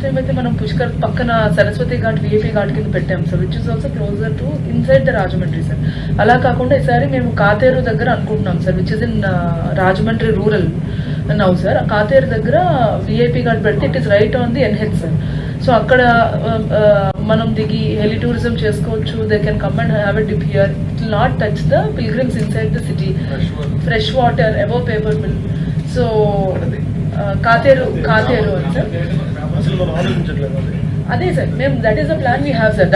Last time అయితే మనం పుష్కర్ పక్కన సరస్వతి ఘాట్ విఐపి ఘాట్ కింద పెట్టాం sir, which is also closer to inside the Rajahmundry sir. అలా కాకుండా ఈసారి మేము కాతేరు దగ్గర అనుకుంటున్నాం sir, which is in Rajahmundry rural now sir. Katheru దగ్గర విఐపి ఘాట్ పెడితే it is right on the NH sir. So అక్కడ మనం దిగి హెలి టూరిజం చేసుకోవచ్చు. They can come and have a dip here. It will not touch the pilgrims inside the city. Fresh water above paper mill. So Katheru అని sir. అదే sir మేము that is the plan we have sir.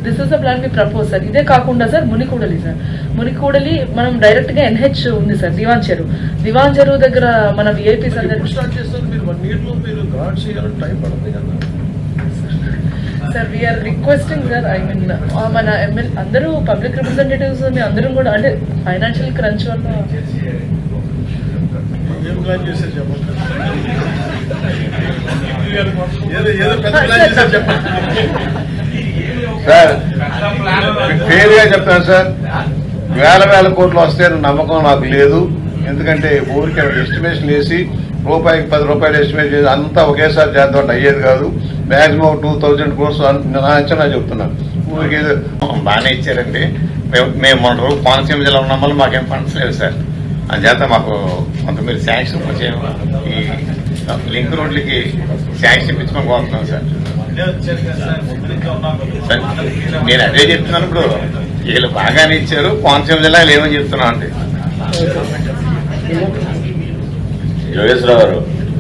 This is the plan we propose sir. ఇదే కాకుండా sir మునికూడలి sir, మునికూడలి మనం direct గా NH ఉంది sir. దివాన్ చెరువు దగ్గర మన విఐపీస్ అందరూ sir we are requesting sir. I mean మన ఎమ్మెల్యే అందరూ పబ్లిక్ రిప్రజెంటేటివ్స్ అందరూ కూడా అంటే ఫైనాన్షియల్ క్రంచ్ వల్ల సార్ ఫెయిర్గా చెప్తాను సార్, వేల కోట్లు వస్తే నమ్మకం నాకు లేదు. ఎందుకంటే ఊరికి ఎస్టిమేషన్ వేసి రూపాయికి 10 రూపాయలు ఎస్టిమేట్ చేసి అంతా ఒకేసారి చేద్దాం అయ్యేది కాదు. మాక్సిమం 2000 crores నా అంచనా చెప్తున్నాను. ఊరికి బాగానే ఇచ్చారండి. మేము మన రోజు కోనసీమ జిల్లా ఉన్న వల్ల మాకేం ఫండ్స్ లేవు సార్. అందుచేత మాకు కొంత మీరు శాంక్షన్ ఈ లింక్ రోడ్లకి శాంక్షన్ ఇప్పించమని కోరుతున్నాం సార్. నేను అదే చెప్తున్నాను. ఇప్పుడు వీళ్ళు బాగానే ఇచ్చారు, కోనసీమ జిల్లా లేవని చెప్తున్నాం అండి. యోగేశ్వరరావు గారు,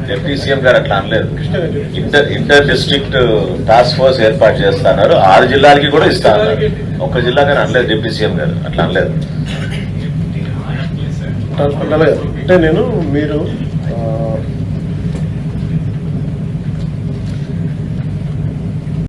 డిప్యూటీ సీఎం గారు అట్లా అనలేదు. ఇంటర్ డిస్ట్రిక్ట్ టాస్క్ ఫోర్స్ ఏర్పాటు చేస్తున్నారు, 6 జిల్లాలకి కూడా ఇస్తారు. ఒక్క జిల్లా గారు అనలేదు డిప్యూటీ సీఎం గారు, అట్లా అనలేదు. అంటే మీరు